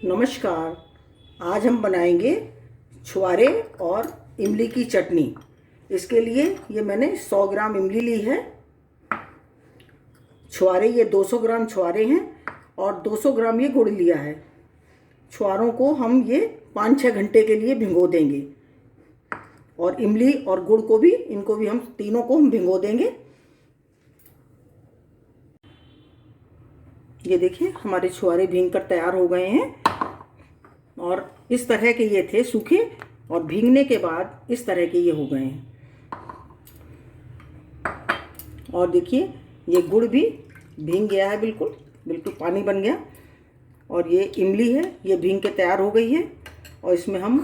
नमस्कार। आज हम बनाएंगे छुआरे और इमली की चटनी। इसके लिए ये मैंने 100 ग्राम इमली ली है। छुआरे ये 200 ग्राम छुआरे हैं और 200 ग्राम ये गुड़ लिया है। छुआरों को हम ये 5-6 घंटे के लिए भिगो देंगे और इमली और गुड़ को भी, इनको भी हम तीनों को हम भिगो देंगे। ये देखिए हमारे छुआरे भीग कर तैयार हो गए हैं और इस तरह के ये थे सूखे, और भीगने के बाद इस तरह के ये हो गए हैं। और देखिए ये गुड़ भी भीग गया है, बिल्कुल बिल्कुल पानी बन गया। और ये इमली है, ये भीग के तैयार हो गई है। और इसमें हम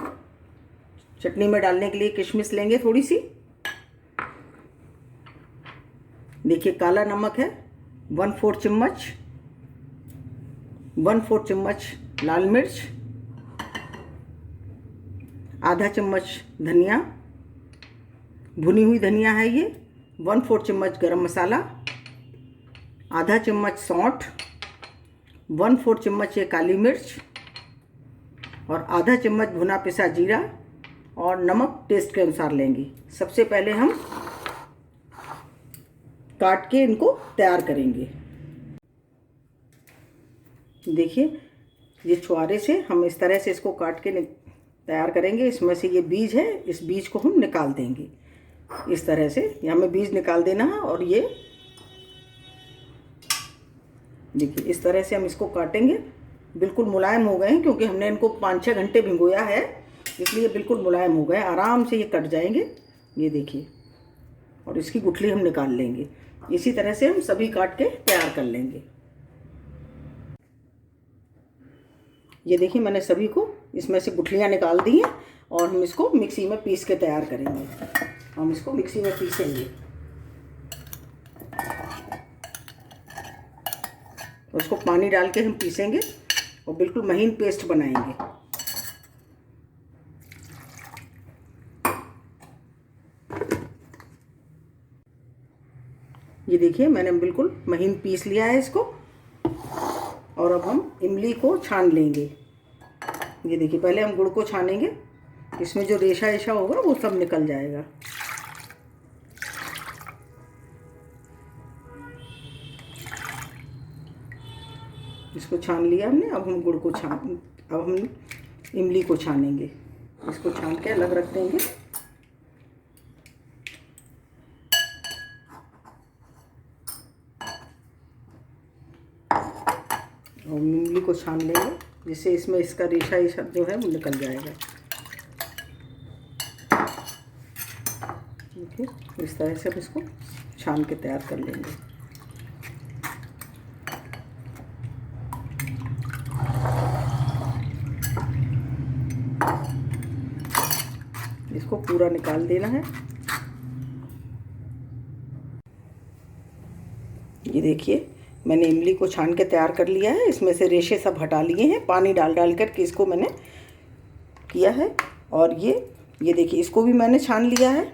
चटनी में डालने के लिए किशमिश लेंगे थोड़ी सी। देखिए काला नमक है 1/4 चम्मच, 1/4 चम्मच लाल मिर्च, आधा चम्मच धनिया, भुनी हुई धनिया है ये, 1/4 चम्मच गरम मसाला, आधा चम्मच सौंठ, 1/4 चम्मच ये काली मिर्च और आधा चम्मच भुना पिसा जीरा, और नमक टेस्ट के अनुसार लेंगे। सबसे पहले हम काट के इनको तैयार करेंगे। देखिए ये छुआरे से हम इस तरह से इसको काट के तैयार करेंगे। इसमें से ये बीज है, इस बीज को हम निकाल देंगे। इस तरह से यहाँ में बीज निकाल देना है। और ये देखिए इस तरह से हम इसको काटेंगे। बिल्कुल मुलायम हो गए हैं क्योंकि हमने इनको 5-6 घंटे भिगोया है, इसलिए बिल्कुल मुलायम हो गए। आराम से ये कट जाएंगे, ये देखिए। और इसकी गुठली हम निकाल लेंगे। इसी तरह से हम सभी काट के तैयार कर लेंगे। ये देखिए मैंने सभी को इसमें से गुठलियाँ निकाल दी हैं और हम इसको मिक्सी में पीस के तैयार करेंगे। हम इसको मिक्सी में पीसेंगे। उसको पानी डाल के हम पीसेंगे और बिल्कुल महीन पेस्ट बनाएंगे। ये देखिए मैंने बिल्कुल महीन पीस लिया है इसको। और अब हम इमली को छान लेंगे। ये देखिए पहले हम गुड़ को छानेंगे, इसमें जो रेशा होगा वो सब निकल जाएगा। इसको छान लिया हमने। अब हम गुड़ को अब हम इमली को छानेंगे। इसको छान के अलग रख देंगे। और इमली को छान लेंगे जिससे इसमें इसका रेशा जो है वो निकल जाएगा। देखिए इस तरह से हम इसको छान के तैयार कर लेंगे। इसको पूरा निकाल देना है। ये देखिए मैंने इमली को छान के तैयार कर लिया है। इसमें से रेशे सब हटा लिए हैं, पानी डाल कर के इसको मैंने किया है। और ये देखिए इसको भी मैंने छान लिया है।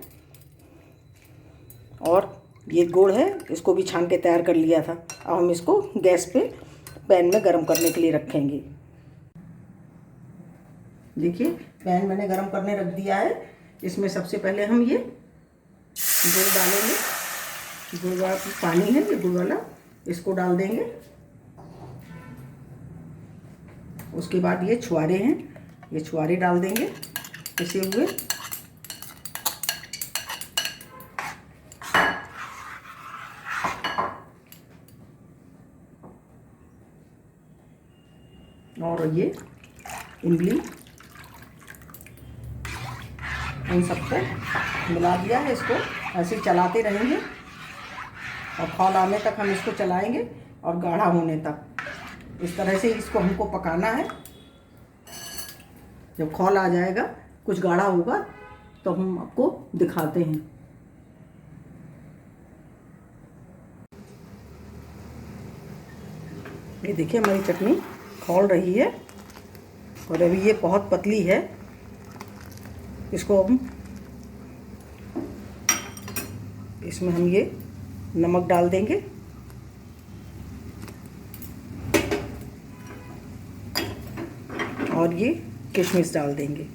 और ये गुड़ है, इसको भी छान के तैयार कर लिया था। अब हम इसको गैस पे पैन में गरम करने के लिए रखेंगे। देखिए पैन मैंने गरम करने रख दिया है। इसमें सबसे पहले हम ये गुड़ डालेंगे। गुड़ वाला पानी है ये गुड़ वाला, इसको डाल देंगे। उसके बाद ये छुआरे हैं, ये छुआरे डाल देंगे पिसे हुए। और ये इमली, इन सबको मिला दिया है। इसको ऐसे चलाते रहेंगे और खौल आने तक हम इसको चलाएंगे और गाढ़ा होने तक। इस तरह से इसको हमको पकाना है। जब खौल आ जाएगा, कुछ गाढ़ा होगा, तो हम आपको दिखाते हैं। ये देखिए हमारी चटनी खौल रही है और अभी ये बहुत पतली है। इसको इसमें हम ये नमक डाल देंगे। और ये किशमिश डाल देंगे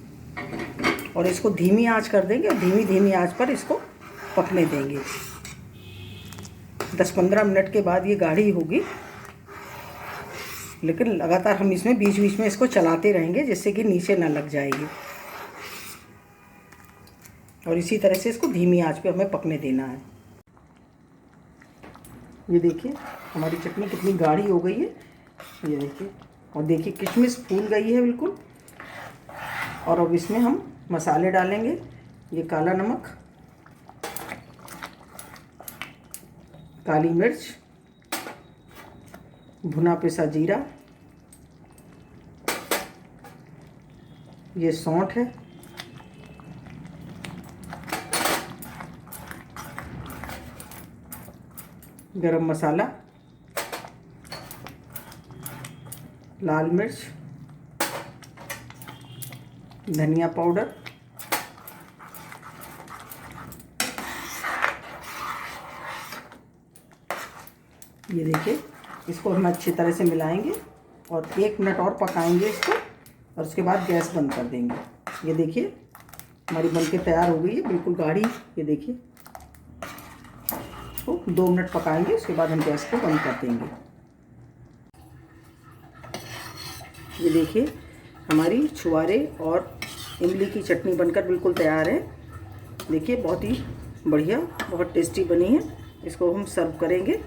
और इसको धीमी आंच कर देंगे। धीमी आंच पर इसको पकने देंगे। 10-15 मिनट के बाद ये गाढ़ी होगी, लेकिन लगातार हम इसमें बीच बीच में इसको चलाते रहेंगे जिससे कि नीचे ना लग जाएगी। और इसी तरह से इसको धीमी आंच पे हमें पकने देना है। ये देखिए हमारी चटनी कितनी गाढ़ी हो गई है, ये देखिए। और देखिए किशमिश फूल गई है बिल्कुल। और अब इसमें हम मसाले डालेंगे। ये काला नमक, काली मिर्च, भुना पिसा जीरा, ये सौंठ है, गरम मसाला, लाल मिर्च, धनिया पाउडर, ये देखिए। इसको हम अच्छी तरह से मिलाएंगे और 1 मिनट और पकाएंगे इसको और उसके बाद गैस बंद कर देंगे। ये देखिए हमारी बनके तैयार हो गई है बिल्कुल गाढ़ी। ये देखिए, इसको 2 मिनट पकाएंगे, उसके बाद हम गैस को बंद कर देंगे। ये देखिए हमारी छुआरे और इमली की चटनी बनकर बिल्कुल तैयार है। देखिए बहुत ही बढ़िया, बहुत टेस्टी बनी है। इसको हम सर्व करेंगे।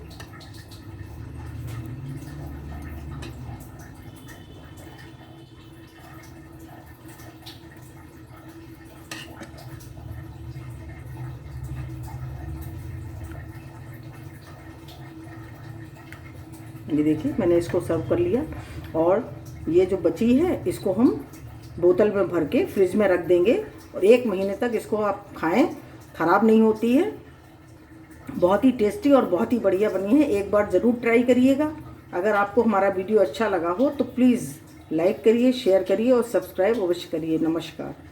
ये देखिए मैंने इसको सर्व कर लिया और ये जो बची है इसको हम बोतल में भर के फ्रिज में रख देंगे और 1 महीने तक इसको आप खाएं, ख़राब नहीं होती है। बहुत ही टेस्टी और बहुत ही बढ़िया बनी है। एक बार ज़रूर ट्राई करिएगा। अगर आपको हमारा वीडियो अच्छा लगा हो तो प्लीज़ लाइक करिए, शेयर करिए और सब्सक्राइब अवश्य करिए। नमस्कार।